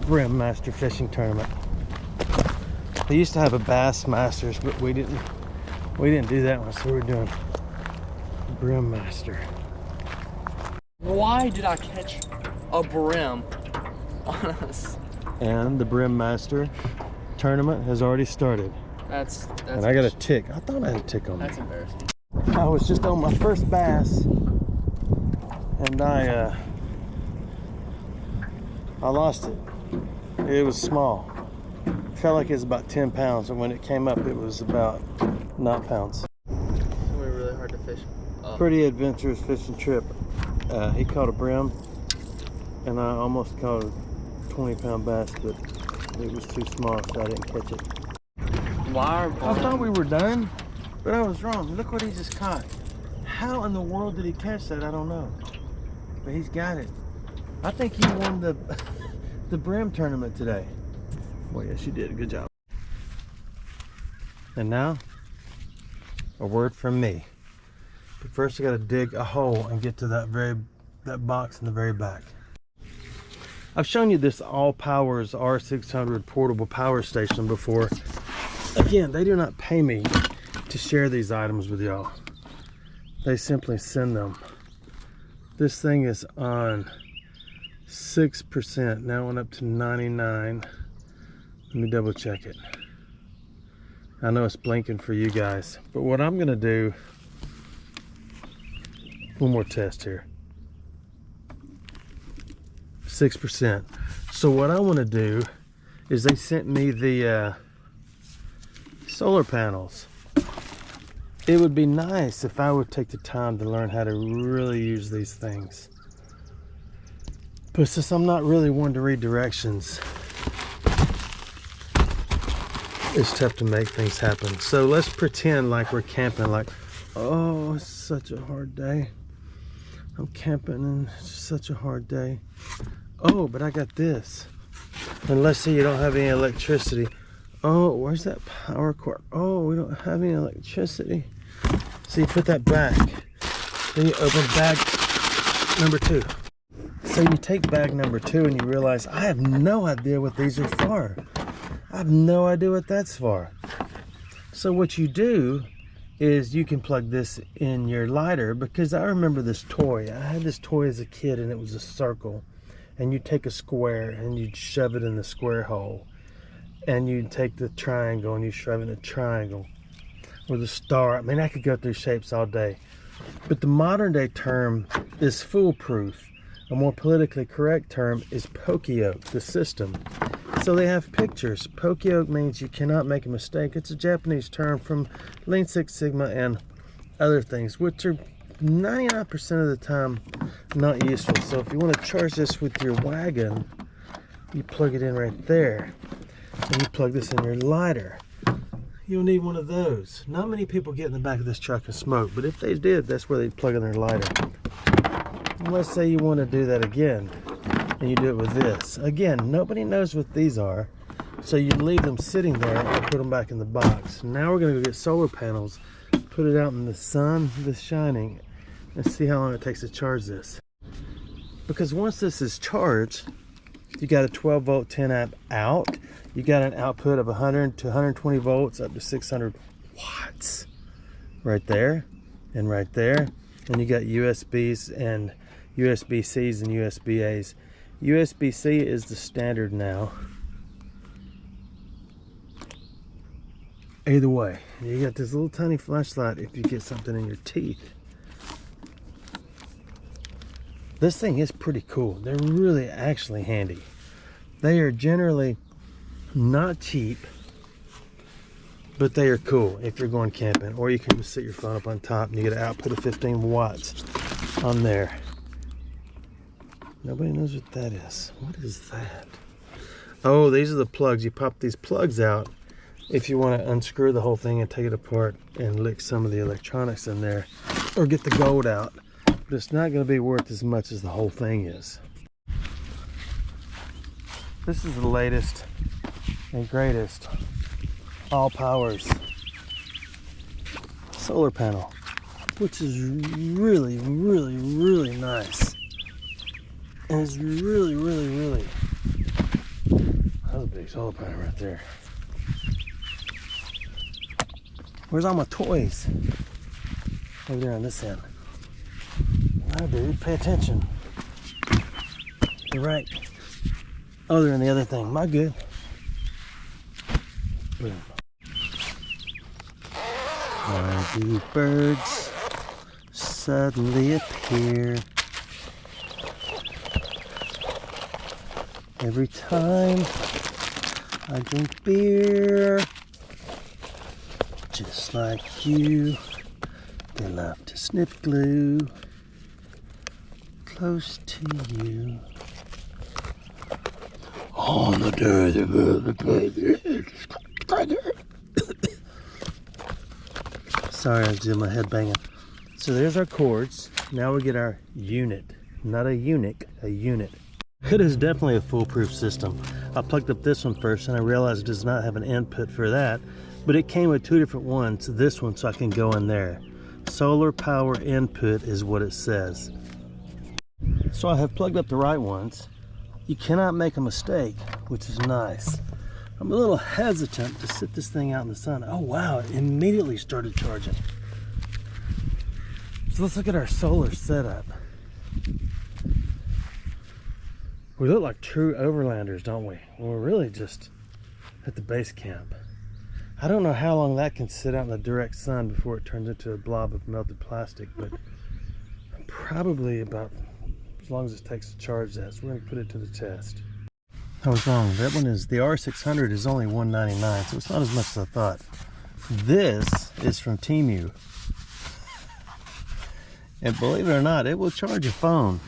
Brim Master fishing tournament. They used to have a Bass Masters, but we didn't do that one, so we're doing Brim Master. Why did I catch a brim on us? And the Brim Master tournament has already started. That's and I got a tick. I thought I had a tick on me. That's embarrassing. I was just on my first bass, and I lost it. It was small. It felt like it was about 10 pounds, and when it came up, it was about 9 pounds. It's gonna be really hard to fish. Pretty adventurous fishing trip. He caught a brim, and I almost caught a 20-pound bass, but it was too small, so I didn't catch it. I thought we were done, but I was wrong. Look what he just caught. How in the world did he catch that? I don't know, but he's got it. I think he won the the brim tournament today. Well, yes, you did a good job. And now, a word from me. But first, I got to dig a hole and get to that box in the very back. I've shown you this ALLPOWERS R600 portable power station before. Again, they do not pay me to share these items with y'all. They simply send them. This thing is on 6%. Now it went up to 99. Let me double check it. I know it's blinking for you guys, but what I'm gonna do, one more test here. 6%. So what I want to do is they sent me the solar panels. It would be nice if I would take the time to learn how to really use these things. But since I'm not really one to read directions, it's tough to make things happen. So let's pretend like we're camping, like, oh, it's such a hard day. I'm camping and it's such a hard day. Oh, but I got this. And let's say you don't have any electricity. Oh, where's that power cord? Oh, we don't have any electricity. So you put that back. Then you open bag number 2. So you take bag number 2 and you realize, I have no idea what these are for. I have no idea what that's for. So what you do is you can plug this in your lighter, because I remember this toy. I had this toy as a kid, and it was a circle. And you take a square and you'd shove it in the square hole. And you'd take the triangle and you shove it in a triangle. Or the star. I mean, I could go through shapes all day. But the modern day term is foolproof. A more politically correct term is pokeyoke, the system. So they have pictures. Pokeyoke means you cannot make a mistake. It's a Japanese term from Lean Six Sigma and other things, which are 99% of the time not useful. So if you want to charge this with your wagon, you plug it in right there. And you plug this in your lighter. You'll need one of those. Not many people get in the back of this truck and smoke, but if they did, that's where they'd plug in their lighter. And let's say you want to do that again, and you do it with this. Again, nobody knows what these are, so you leave them sitting there and put them back in the box. Now we're going to go get solar panels, put it out in the sun, the shining, and see how long it takes to charge this. Because once this is charged, you got a 12 volt 10 amp out. You got an output of 100 to 120 volts up to 600 watts right there and right there. And you got USBs and USB-Cs and USB-As. USB-C is the standard now. Either way, you got this little tiny flashlight if you get something in your teeth. This thing is pretty cool. They're really actually handy. They are generally not cheap, but they are cool if you're going camping. Or you can just sit your phone up on top and you get an output of 15 watts on there. Nobody knows what that is. What is that? Oh, these are the plugs. You pop these plugs out if you want to unscrew the whole thing and take it apart and lick some of the electronics in there, or get the gold out. But it's not going to be worth as much as the whole thing is. This is the latest and greatest ALLPOWERS solar panel, which is really, really, really nice. And it's really, really, really was a big solar panel right there. Where's all my toys? Over there on this end. No, dude, pay attention. You're right. Oh, they're in the other thing. My good. Boom. Why do birds suddenly appear every time I drink beer? Just like you, they love to sniff glue close to you. On the day Sorry, I was doing my head banging. So there's our cords. Now we get our unit. Not a eunuch, a unit. It is definitely a foolproof system. I plugged up this one first and I realized it does not have an input for that, but it came with two different ones. This one, so I can go in there. Solar power input is what it says. So I have plugged up the right ones. You cannot make a mistake, which is nice. I'm a little hesitant to sit this thing out in the sun. Oh wow, it immediately started charging. So let's look at our solar setup. We look like true overlanders, don't we? Well, we're really just at the base camp. I don't know how long that can sit out in the direct sun before it turns into a blob of melted plastic, but probably about as long as it takes to charge that. So we're going to put it to the test. I was wrong. That one is, the R600 is only $199, so it's not as much as I thought. This is from Temu. And believe it or not, it will charge your phone.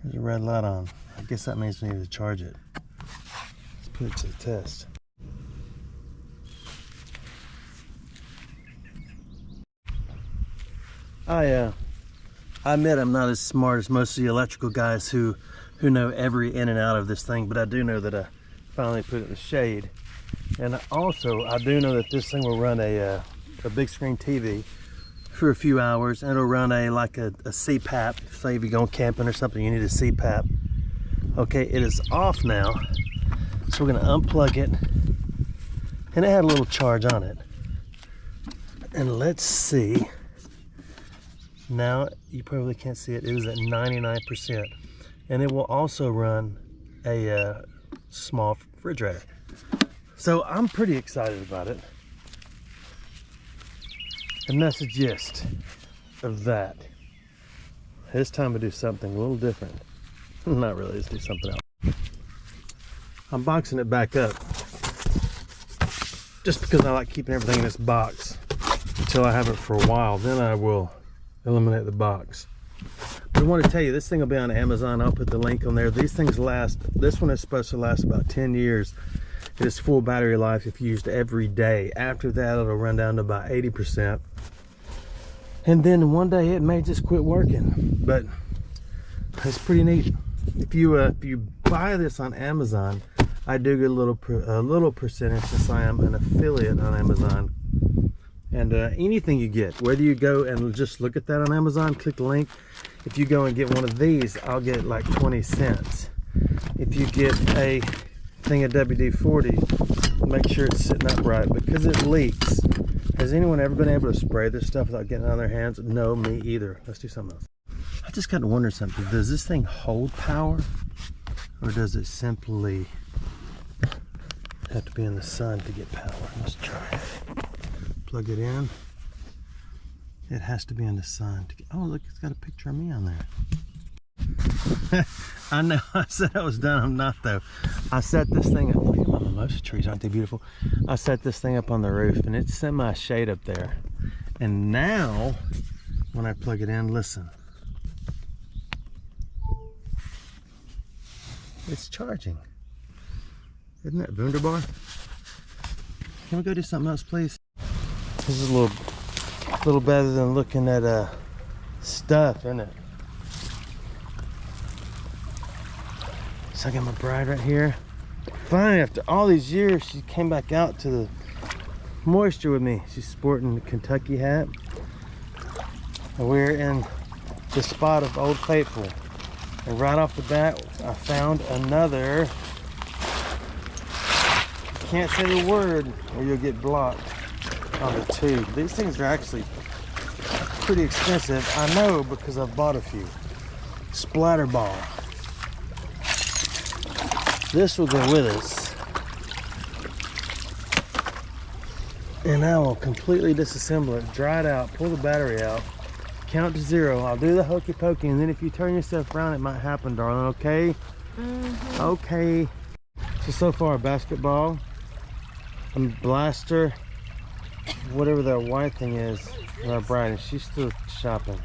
There's a red light on. I guess that means we need to charge it. Let's put it to the test. I admit I'm not as smart as most of the electrical guys who know every in and out of this thing, but I do know that I finally put it in the shade. And also, I do know that this thing will run a big screen TV for a few hours, and it'll run a CPAP. Say if you're going camping or something, you need a CPAP. Okay, it is off now, so we're gonna unplug it, and it had a little charge on it. And let's see. Now, you probably can't see it. It is at 99%. And it will also run a small refrigerator. So I'm pretty excited about it. And that's the gist of that. It's time to do something a little different. Not really, let's do something else. I'm boxing it back up. Just because I like keeping everything in this box until I have it for a while. Then I will eliminate the box. But I want to tell you, this thing will be on Amazon. I'll put the link on there. These things last, this one is supposed to last about 10 years. It is full battery life if used every day. After that, it'll run down to about 80%. And then one day it may just quit working. But it's pretty neat. If you buy this on Amazon, I do get a little percentage since I am an affiliate on Amazon. And anything you get, whether you go and just look at that on Amazon, click the link. If you go and get one of these, I'll get like 20 cents. If you get a thing of WD-40, make sure it's sitting upright because it leaks. Has anyone ever been able to spray this stuff without getting it on their hands? No, me either. Let's do something else. I just got to wonder something. Does this thing hold power, or does it simply have to be in the sun to get power? Let's try it. Plug it in. It has to be in the sun to get, oh look, it's got a picture of me on there. I know I said I was done. I'm not though. I set this thing up. Look at my mimosa trees, aren't they beautiful? I set this thing up on the roof and it's semi shade up there. And now when I plug it in, listen, it's charging. Isn't that wunderbar? Can we go do something else, please? This is a little better than looking at stuff, isn't it? So I got my bride right here. Finally, after all these years, she came back out to the moisture with me. She's sporting the Kentucky hat. And we're in the spot of Old Faithful. And right off the bat, I found another. You can't say the word or you'll get blocked on the tube. These things are actually pretty expensive. I know because I've bought a few. Splatterball. This will go with us. And I will completely disassemble it, dry it out, pull the battery out, count to 0. I'll do the hokey pokey, and then if you turn yourself around, it might happen, darling, okay? Okay. So far, basketball, a blaster, whatever that white thing is, Brian, she's still shopping.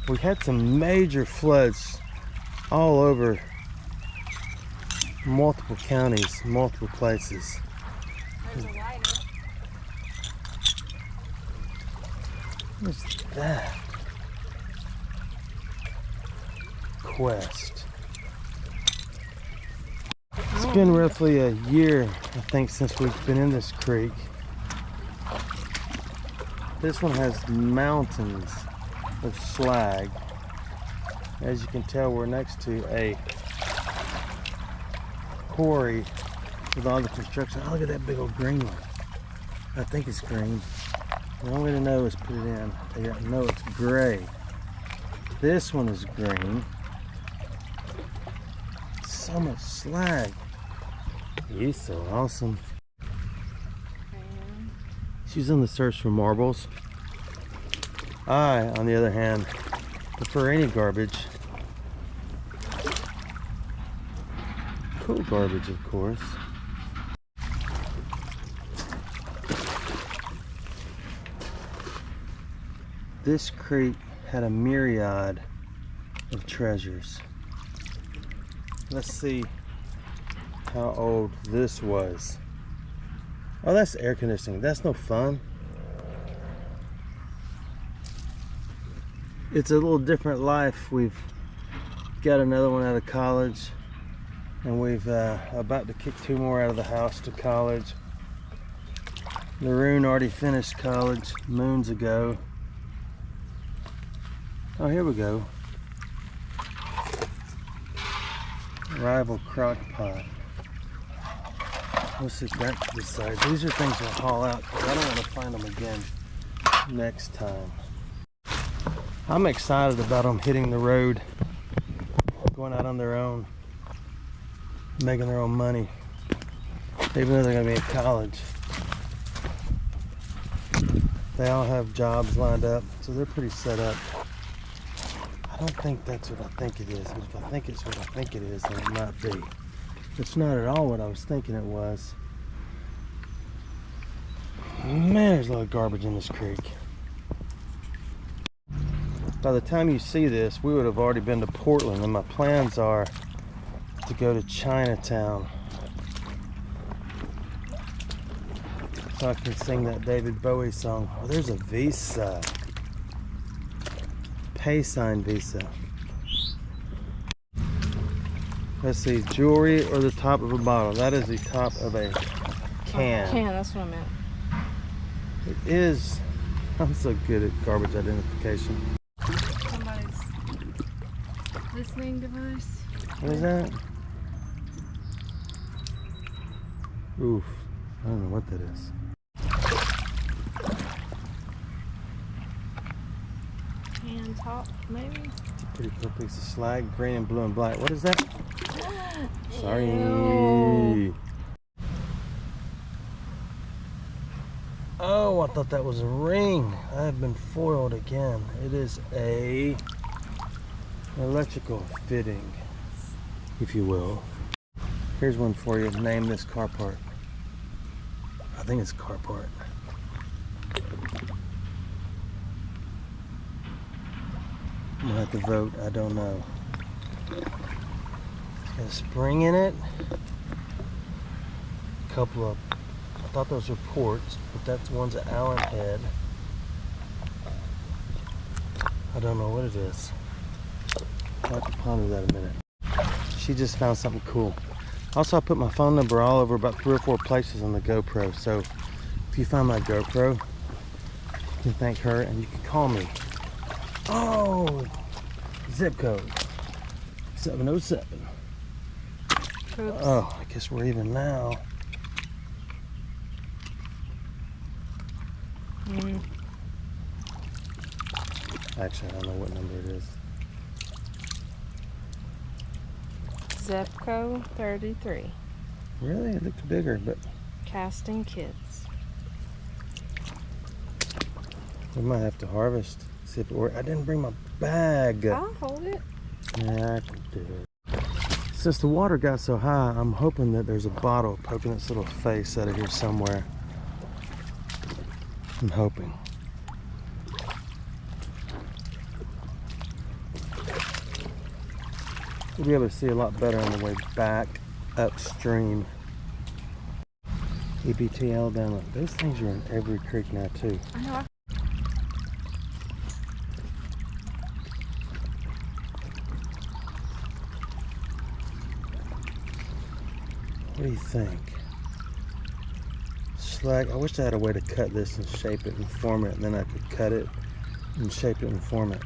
We had some major floods all over multiple counties, multiple places. There's a lighter. What's that? Quest. It's been roughly a year, I think, since we've been in this creek. This one has mountains of slag. As you can tell, we're next to a quarry with all the construction. Oh, look at that big old green one. I think it's green. The only way to know is put it in. I know it's gray. This one is green. So much slag. He's so awesome. She's on the search for marbles. I, on the other hand, prefer any garbage. Cool garbage, of course. This creek had a myriad of treasures. Let's see how old this was. Oh, that's air conditioning. That's no fun. It's a little different life. We've got another one out of college, and we've about to kick 2 more out of the house to college. Laroon already finished college moons ago. Oh, here we go. Rival crock pot. Let's sit back to the side. These are things we'll haul out because I don't want to find them again next time. I'm excited about them hitting the road, going out on their own, making their own money, even though they're going to be in college. They all have jobs lined up, so they're pretty set up. I don't think that's what I think it is, but if I think it's what I think it is, then it might be. It's not at all what I was thinking it was. Man, there's a lot of garbage in this creek. By the time you see this, we would have already been to Portland, and my plans are to go to Chinatown so I can sing that David Bowie song. Oh, there's a Visa. Pay sign Visa. Let's see, jewelry or the top of a bottle. That is the top of a can. Can, that's what I meant. It is. I'm so good at garbage identification. Somebody's listening device. What is that? Oof. I don't know what that is. Can top, maybe? It's a pretty cool piece of slag, green and blue and black. What is that? Sorry. Ew. Oh, I thought that was a ring. I have been foiled again. It is an electrical fitting, if you will. Here's one for you. Name this car part. I think it's car part. I'm gonna have to vote. I don't know. It's got a spring in it. A couple of, I thought those were ports, but that's one's an Allen head. I don't know what it is. I'll have to ponder that a minute. She just found something cool. Also, I put my phone number all over about 3 or 4 places on the GoPro. So if you find my GoPro, you can thank her and you can call me. Oh, zip code 707. Oops. Oh, I guess we're even now. Mm. Actually, I don't know what number it is. Zepco 33. Really? It looked bigger, but Casting Kids. we might have to harvest. See if it works. I didn't bring my bag. I'll hold it. Yeah, I can do it. Since the water got so high, I'm hoping that there's a bottle poking its little face out of here somewhere. I'm hoping. We'll be able to see a lot better on the way back upstream. EPT Alabama. Those things are in every creek now too. I know. What do you think? Slag. I wish I had a way to cut this and shape it and form it, and then I could cut it and shape it and form it.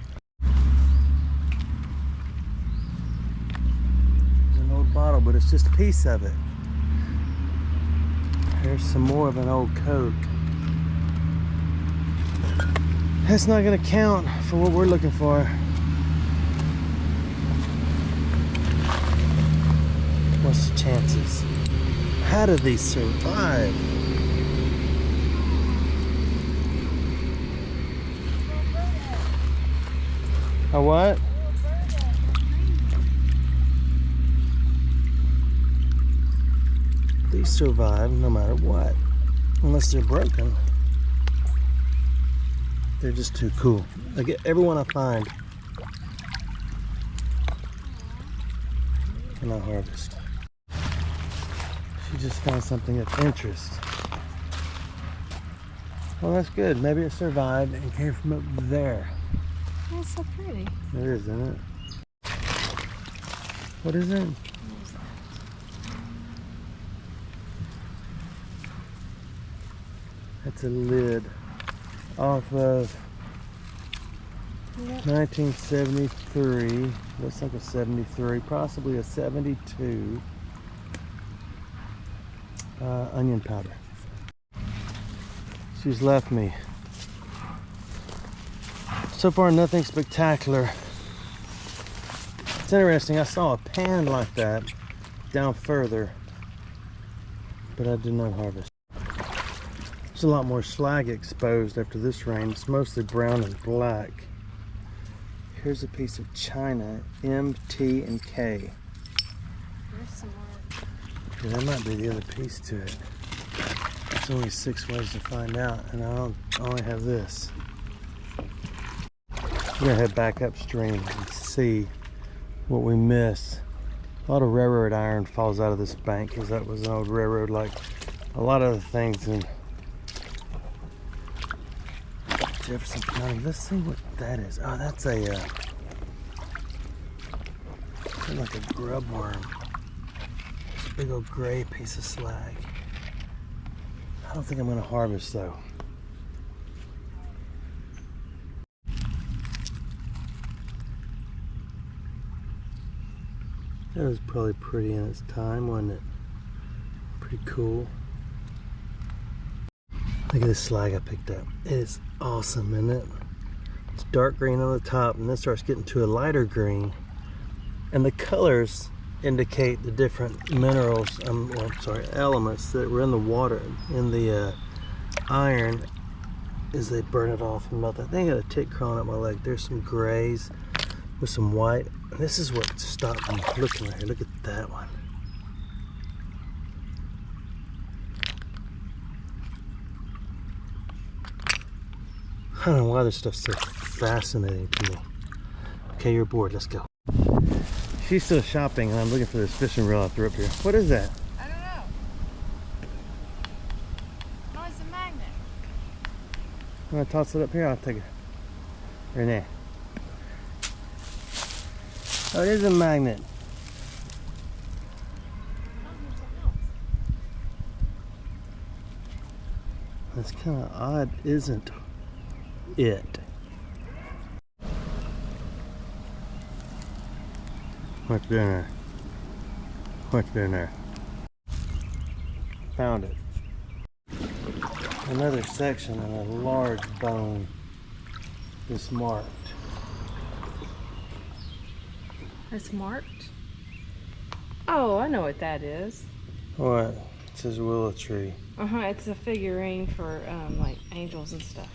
There's an old bottle, but it's just a piece of it. Here's some more of an old Coke. That's not gonna count for what we're looking for. What's the chances? How do these survive? A what? These survive no matter what. Unless they're broken. They're just too cool. I get everyone I find and I harvest. She just found something of interest. Well, that's good. Maybe it survived and came from up there. That's so pretty. It is, isn't it? What is it? That's a lid off of 1973. Looks like a 73, possibly a 72. Onion powder. She's left me. So far, nothing spectacular. It's interesting. I saw a pan like that down further, but I did not harvest. There's a lot more slag exposed after this rain. It's mostly brown and black. Here's a piece of china, M, T, and K. There's some more. Yeah, that might be the other piece to it. There's only 6 ways to find out, and I only have this. We're gonna head back upstream and see what we miss. A lot of railroad iron falls out of this bank because that was an old railroad, like a lot of the things in Jefferson County. Let's see what that is. Oh, that's a like a grub worm. It's a big old gray piece of slag. I don't think I'm gonna harvest though. That was probably pretty in its time, wasn't it? Pretty cool. Look at this slag I picked up. It is awesome, isn't it? It's dark green on the top and then starts getting to a lighter green. And the colors indicate the different minerals, elements that were in the water, in the iron, as they burn it off and melt. I think I got a tick crawling up my leg. There's some grays with some white. This is what stopped me looking right here. Look at that one. I don't know why this stuff's so fascinating to me. Okay, you're bored. Let's go. She's still shopping, and I'm looking for this fishing reel I threw up here. What is that? I don't know. No, it's a magnet. I'm gonna toss it up here. I'll take it. Renee. Oh, it is a magnet. That's kind of odd, isn't it? What's in there? What's in there? Found it. Another section and a large bone is marked. It's marked? Oh, I know what that is. What? It says willow tree. It's a figurine for like angels and stuff.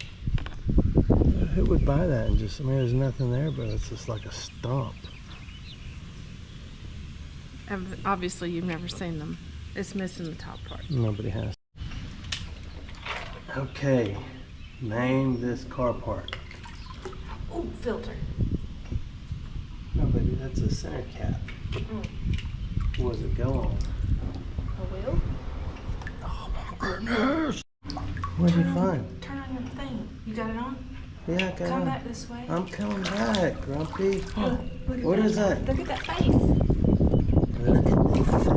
Who would buy that and just, I mean, there's nothing there, but it's just like a stump. Obviously, you've never seen them. It's missing the top part. Nobody has. Okay, name this car part. Oh, filter. No, baby, that's a center cap. What does it go on? A wheel? Oh my goodness! What did you find? Turn on your thing. You got it on? Yeah, I got it. Come back this way. I'm coming back, Grumpy. Look at What that. is that? Look at that face. Look at this face.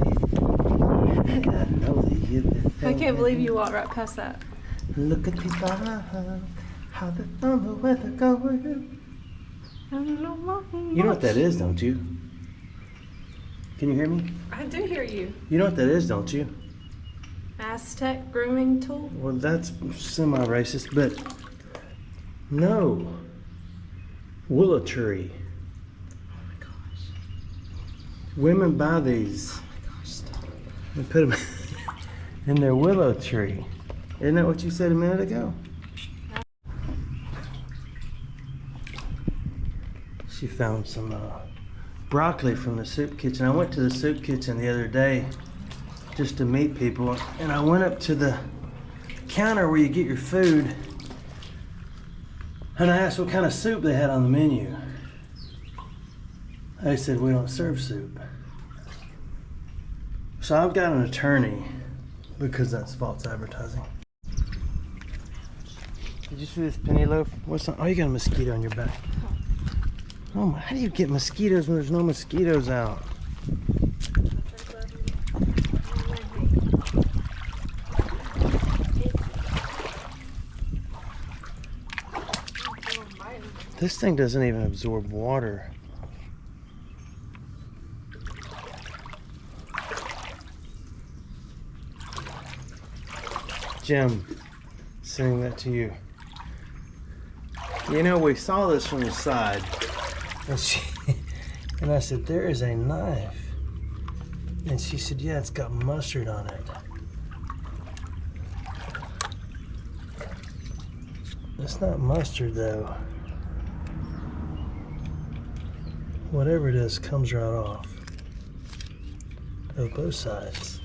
I know that you. I can't believe you walked right past that. Look at the vibe, how the thunder weather going. You know what that is, don't you? Can you hear me? I do hear you. You know what that is, don't you? Aztec grooming tool. Well, that's semi-racist, but no. Willow tree. Oh my gosh. Women buy these. Oh my gosh, stop. And put them in their willow tree. Isn't that what you said a minute ago? She found some broccoli from the soup kitchen. I went to the soup kitchen the other day just to meet people, and I went up to the counter where you get your food, and I asked what kind of soup they had on the menu. They said, we don't serve soup. So I've got an attorney because that's false advertising. Did you see this penny loaf? What's on? Oh, you got a mosquito on your back. Oh my, how do you get mosquitoes when there's no mosquitoes out? This thing doesn't even absorb water. Jim, sending that to you. You know, we saw this from the side, and I said, there is a knife. And she said, yeah, it's got mustard on it. It's not mustard though. Whatever it is comes right off of both sides.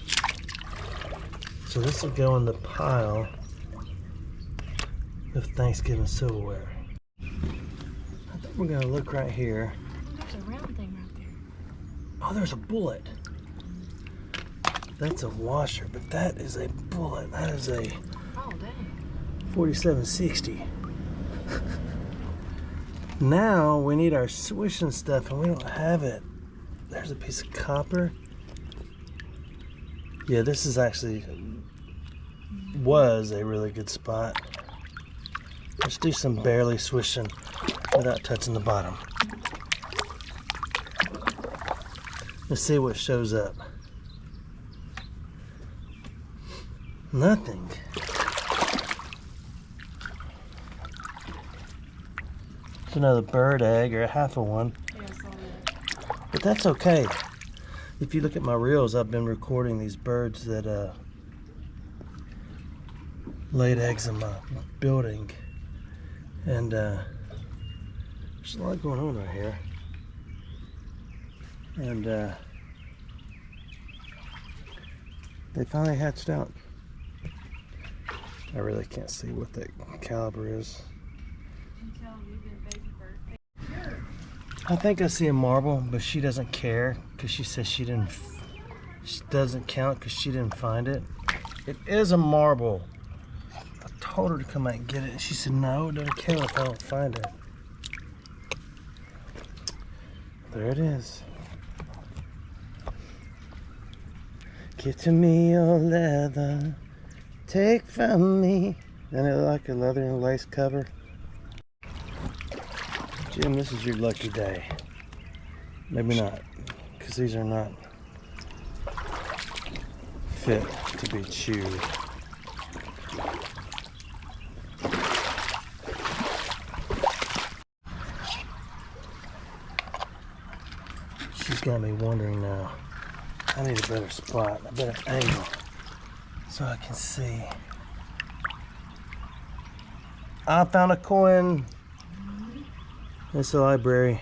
So this will go in the pile of Thanksgiving silverware. I think we're gonna look right here. There's a round thing right there. Oh, there's a bullet. That's a washer, but that is a bullet. That is a Oh, dang. 4760. Now we need our swishing stuff and we don't have it. There's a piece of copper. Yeah, this is actually was a really good spot. Let's do some barely swishing without touching the bottom. Let's see what shows up. Nothing. It's another bird egg or half of one. Yeah, I saw that. But that's okay. If you look at my reels, I've been recording these birds that laid eggs in my building. And there's a lot going on right here. And they finally hatched out. I really can't see what that caliber is. I think I see a marble, but she doesn't care because she says she doesn't count because she didn't find it. It is a marble. I told her to come out and get it, and she said no, it doesn't count if I don't find it. There it is. Give to me your leather, take from me. Isn't it like a leather and lace cover? Jim, this is your lucky day. Maybe not. because these are not fit to be chewed. She's got me wondering now. I need a better spot, a better angle, so I can see. I found a coin. It's a library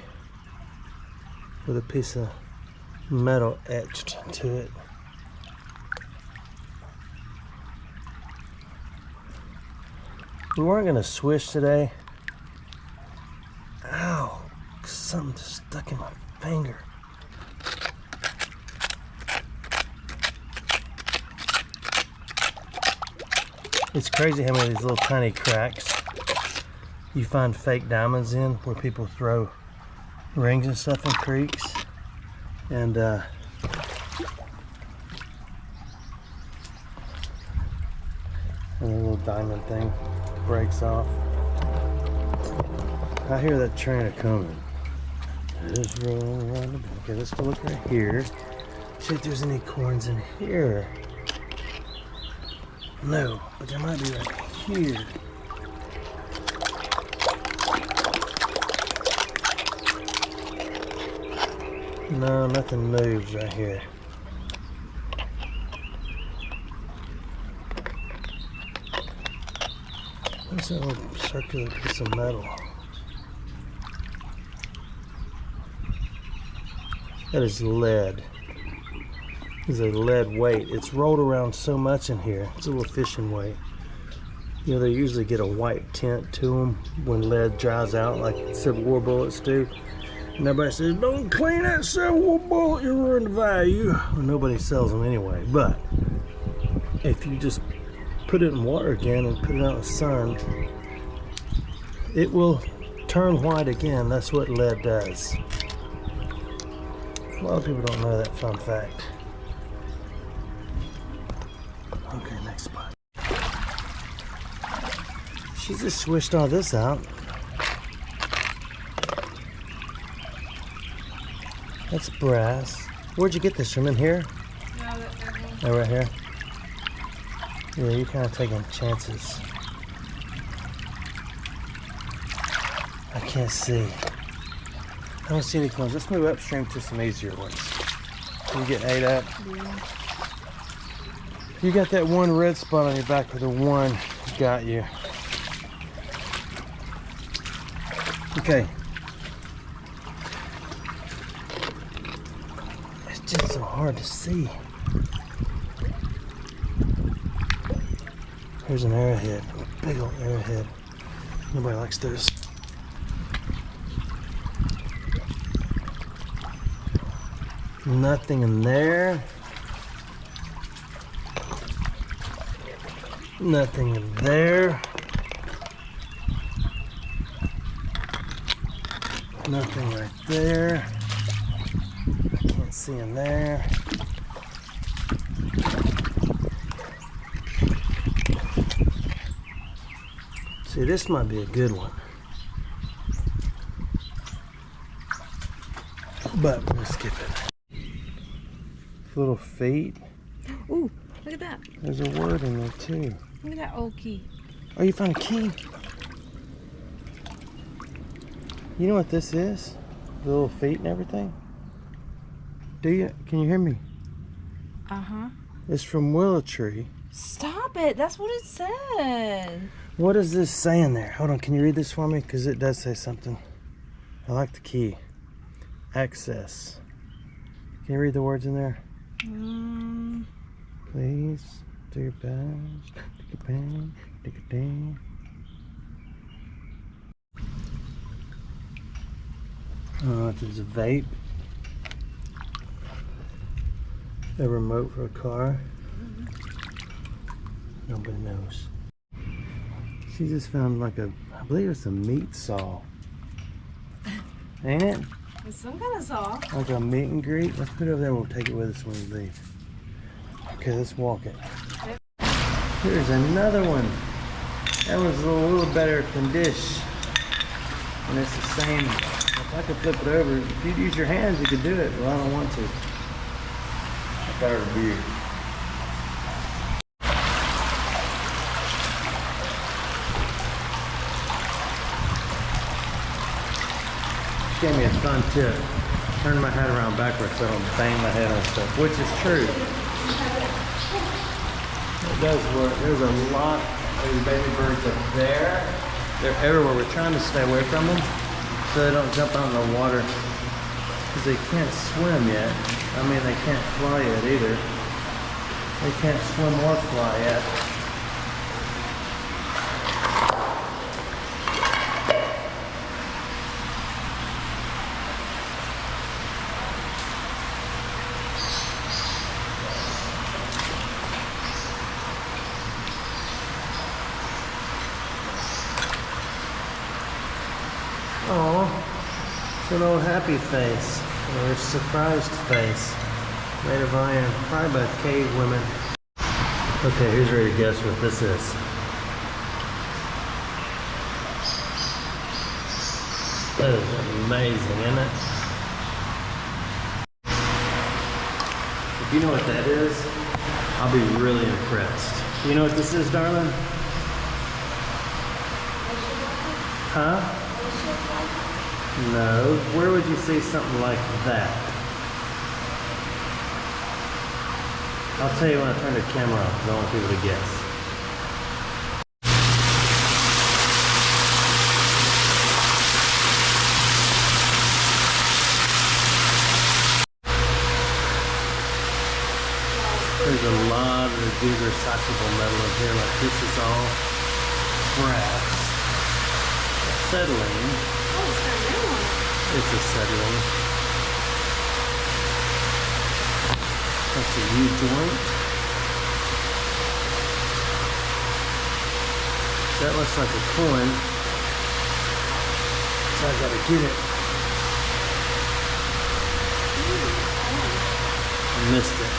with a piece of metal etched to it. We weren't gonna swish today. Ow, something just stuck in my finger. It's crazy how many of these little tiny cracks you find fake diamonds in, where people throw rings and stuff in creeks. And a little diamond thing breaks off. I hear that train a coming. Just rolling around the back. Okay, let's go look right here. See if there's any coins in here. No, but there might be right here. No, nothing moves right here. What's that little circular piece of metal? That is lead. It's a lead weight. It's rolled around so much in here. It's a little fishing weight. You know, they usually get a white tint to them when lead dries out, like Civil War bullets do. And everybody says, don't clean that Civil War bullet, you ruin the value. Well, nobody sells them anyway. But if you just put it in water again and put it out in the sun, it will turn white again. That's what lead does. A lot of people don't know that fun fact. Okay, next spot. She just swished all this out. That's brass. Where'd you get this from? In here? No, that's right here. Oh, right here? Yeah, you're kind of taking chances. I can't see. I don't see any coins. Let's move upstream to some easier ones. You get ate up? Yeah. You got that one red spot on your back where the one got you. Okay. It's just so hard to see. Here's an arrowhead, a big old arrowhead. Nobody likes those. Nothing in there. Nothing in there. Nothing right there. I can't see in there. See, this might be a good one. But we'll skip it. Little feet. Ooh, look at that. There's a word in there too. Look at that old key. Oh, you found a key? You know what this is? The little feet and everything? Do you? Can you hear me? Uh-huh. It's from Willow Tree. Stop it. That's what it said. What does this say in there? Hold on, can you read this for me? Because it does say something. I like the key. Access. Can you read the words in there? Please do your best. Take a pen. Take a pen. There's a vape. A remote for a car. Nobody knows. She just found like a, I believe it's a meat saw. Ain't it? It's some kind of saw. Like a meet and greet. Let's put it over there. We'll take it with us when we leave. Okay, let's walk it. Here's another one. That one's a little better condition. And it's the same I could flip it over. If you'd use your hands, you could do it. Well, I don't want to. I'm tired of beer. Gave me a fun tip. Turn my head around backwards so I don't bang my head on stuff, which is true. It does work. There's a lot of these baby birds up there. They're everywhere. We're trying to stay away from them so they don't jump out in the water because they can't swim yet. I mean, they can't fly yet either. They can't swim or fly yet. Oh, it's an old happy face, or a surprised face, made of iron, probably by cave women. Okay, who's ready to guess what this is? That is amazing, isn't it? If you know what that is, I'll be really impressed. You know what this is, darling? Huh? No. Where would you see something like that? I'll tell you when I turn the camera off because I want people to guess. There's a lot of good recyclable metal in here. Like this is all brass. Acetylene. Oh, it's got a name on it. It's acetylene. That's a U-joint. That looks like a coin. So I gotta get it. I missed it.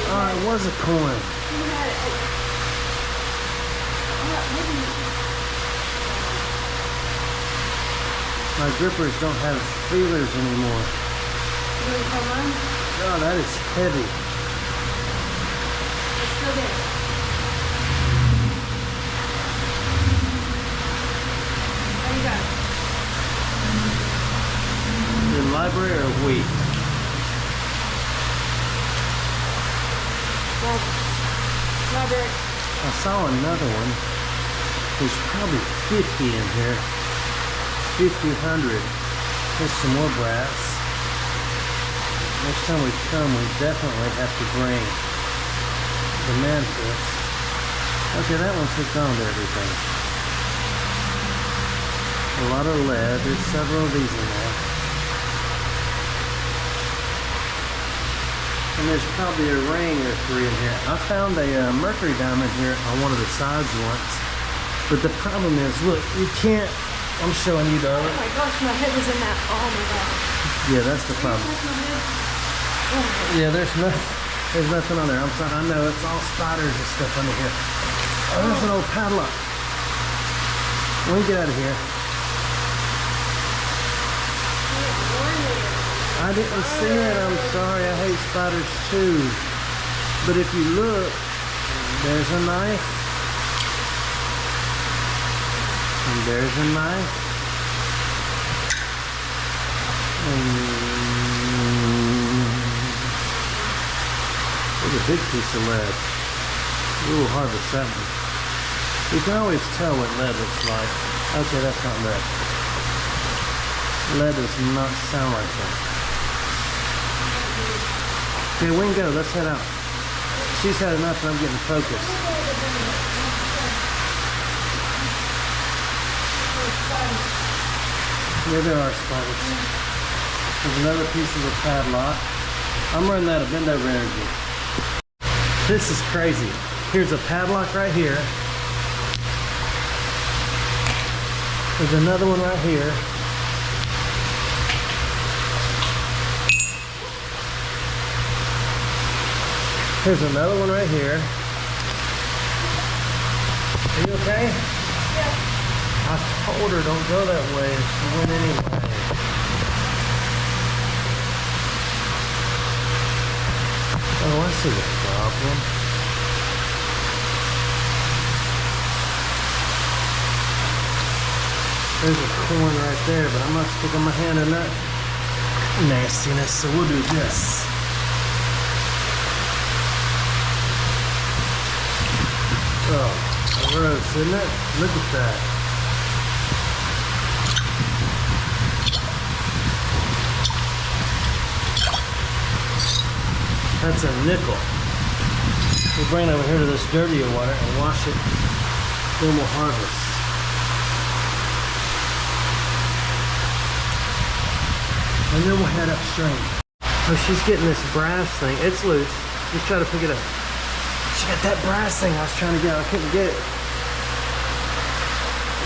Oh, it was a coin. My grippers don't have feelers anymore. Oh, that is heavy. It's still there. There you go. The library or wheat? Library. I saw another one. There's probably 50 in here. 50, 100. There's some more brass. Next time we come, we definitely have to bring the mantis. Okay, that one's hooked on to everything. A lot of lead. There's several of these in there. And there's probably a ring or three in here. I found a mercury diamond here on one of the sides once. But the problem is, look, you can't, I'm showing you, darling. Oh my gosh, my head was in that. Oh my gosh. Yeah, that's the problem. Yeah, there's nothing on there. I'm sorry, I know it's all spiders and stuff under here. Oh, there's an old padlock. Let me get out of here. I didn't see it, I'm sorry. I hate spiders too. But if you look, there's a knife. And there's a knife. There's a big piece of lead. A little hard to set one. You can always tell what lead looks like. Okay, that's not lead. Lead does not sound like that. Okay, we can go. Let's head out. She's had enough and I'm getting focused. Yeah, there are spiders. There's another piece of the padlock. I'm running out of bend over energy. This is crazy. Here's a padlock right here. There's another one right here. Here's another one right here. Are you okay? Yeah. I told her don't go that way. She went anyway. Oh, I see the problem. There's a corn right there, but I'm not sticking my hand in that nastiness, so we'll do this. Oh, gross, isn't it? Look at that. That's a nickel. We'll bring it over here to this dirtier water and wash it. Then we'll harvest. And then we'll head upstream. Oh, she's getting this brass thing. It's loose. Just try to pick it up. She got that brass thing I was trying to get. I couldn't get it.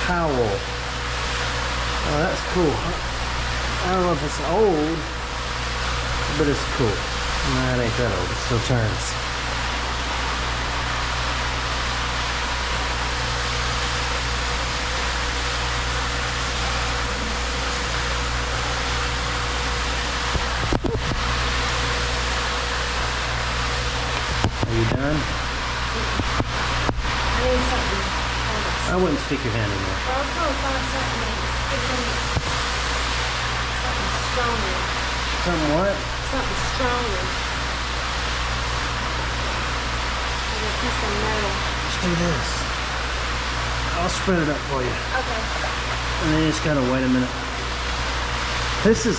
Towel. Oh, that's cool. I don't know if it's old, but it's cool. Nah, it ain't that old. It still turns. Are you done? I need something. I wouldn't stick your hand in there. I was going to find something stronger. Something what? Something stronger. Like a piece of metal. Let's do this. I'll spread it up for you. Okay. And then you just gotta wait a minute. This is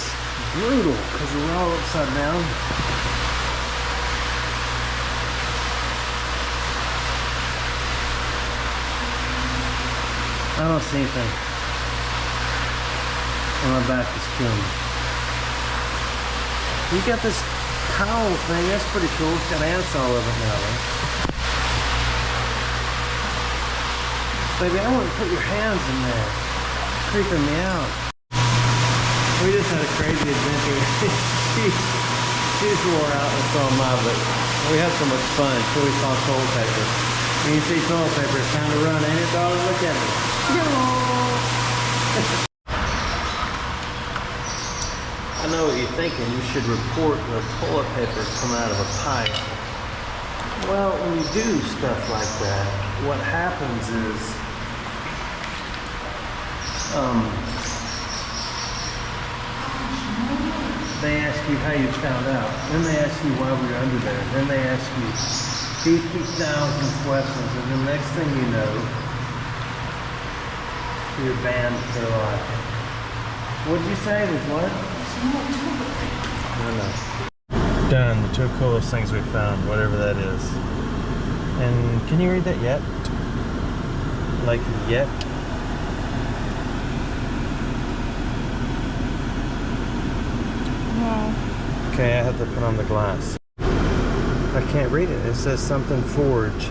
brutal because we're all upside down. I don't see anything. And my back is killing me. You got this towel thing, that's pretty cool. It's got ants all over it now, right? Baby, I wouldn't put your hands in there. It's creeping me out. We just had a crazy adventure. She's wore out and so am I, but we had so much fun until we saw toilet paper. When you see toilet paper, it's time to run, ain't it, darling? Look at me. I know what you're thinking. You should report the toilet paper coming out of a pipe. Well, when you do stuff like that, what happens is they ask you how you found out. Then they ask you why we were under there. Then they ask you 50,000 questions, and the next thing you know, you're banned for life. What'd you say? There's what? I know. Done. The two coolest things we found, whatever that is. And can you read that yet? Like yet? No. Okay, I have to put on the glass. I can't read it. It says something forge.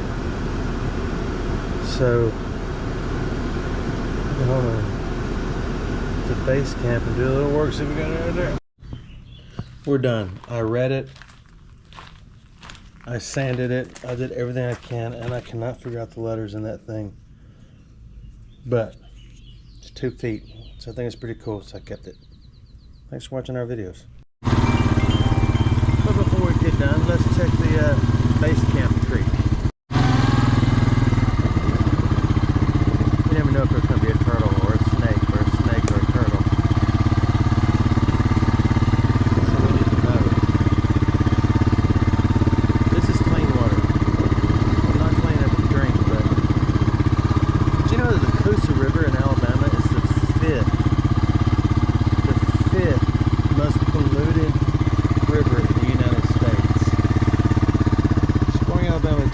So we're going to the base camp and do a little work. See if we got it right there. We're done. I read it. I sanded it. I did everything I can, and I cannot figure out the letters in that thing. But it's 2 feet, so I think it's pretty cool. So I kept it. Thanks for watching our videos. But before we get done, let's check the base camp creek. You never know if there's going to be a turtle or a snake or a snake or a turtle. So we need to know. This is clean water. Well, not clean enough to drink, but did you know that the Coosa River in Alabama is the fifth most polluted river in the United States? Alabama,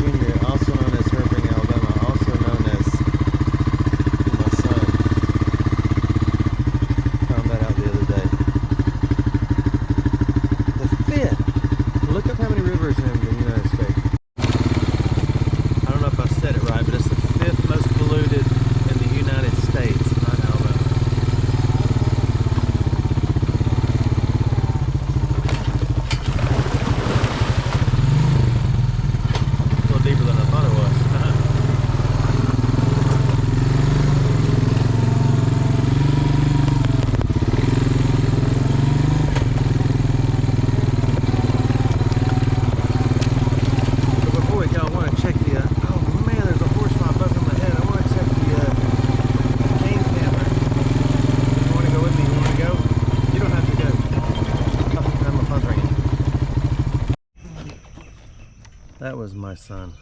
That was my son.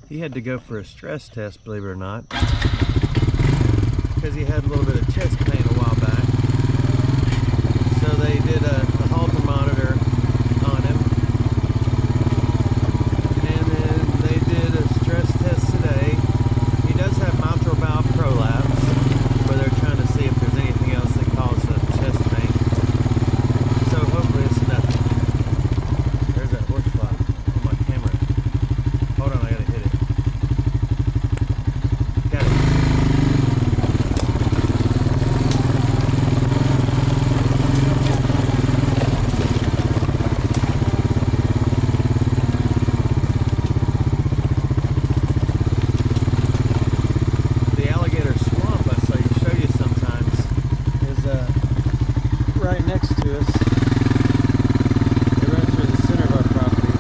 He had to go for a stress test, believe it or not, because he had a little bit of chest pain a while back. So they did a Holter monitor on him, and then they did a stress test today. He does have mitral valve prolapse, where they're trying to see if there's anything else that causes the chest pain. So hopefully it's nothing. There's that horsefly on my camera. Hold on, I gotta hit it. Got it. The alligator swamp I saw you show you sometimes is right next to us. It runs through the center of our property.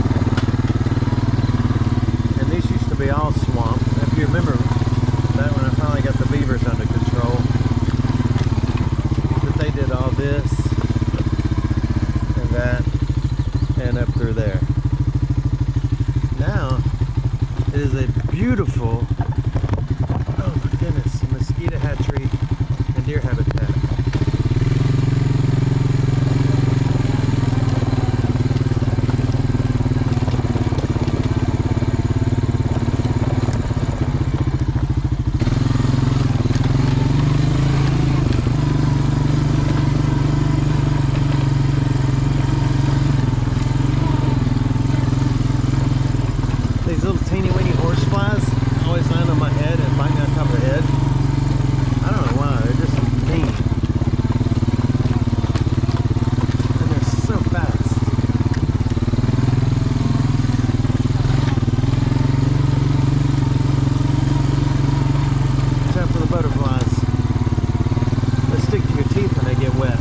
And these used to be all swamp. If you remember that when I finally got the beavers under control, that they did all this and that and up through there. Now it is a beautiful, oh my goodness, mosquito hatchery and deer habitat. These little teeny weeny horse flies always land on my head and bite me on top of the head. I don't know why, they're just mean. And they're so fast. Watch out for the butterflies. They stick to your teeth when they get wet.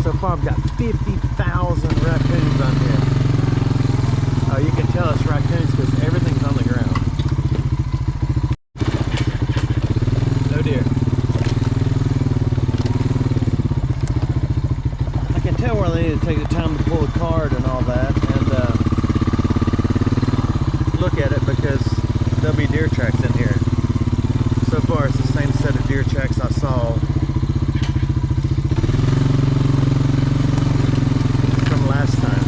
So far I've got 50,000 raccoons on here. Oh, you can tell it's raccoons because everything's on the ground. No deer. I can tell where they need to take the time to pull the card and all that and look at it because there'll be deer tracks in here. So far it's the same set of deer tracks I saw last time.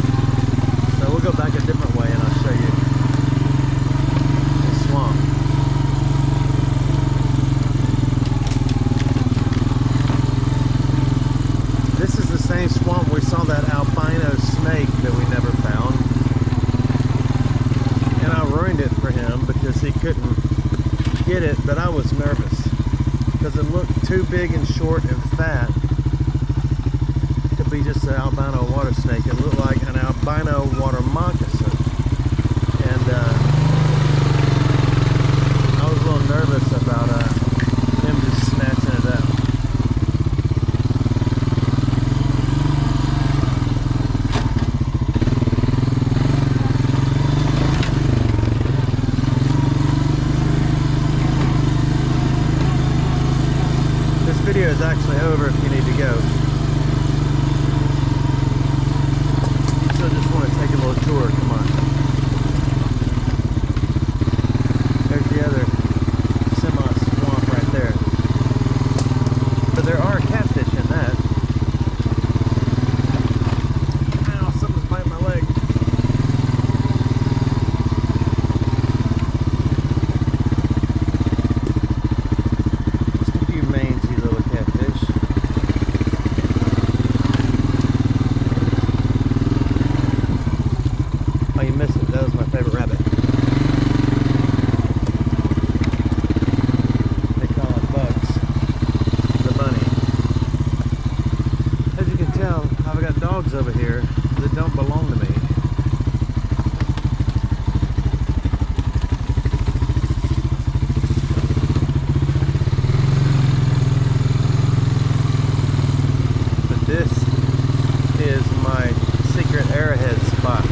So we'll go back a different way and I'll show you the swamp. This is the same swamp we saw that albino snake that we never found. And I ruined it for him because he couldn't get it, but I was nervous because it looked too big and short and fat to be just an albino water snake. It looked like an albino water moccasin. And I was a little nervous about him just snatching it up. This video is actually over if you need to go. So I just want to take a little tour, come on. There's the other semi-swamp right there. But there are catfish in that. Ow, something's biting my leg. Just a few mangy little catfish. Oh, you missed it. That was my favorite rabbit. They call it Bugs. The bunny. As you can tell, I've got dogs over here that don't belong to me. But this is my secret arrowhead spot.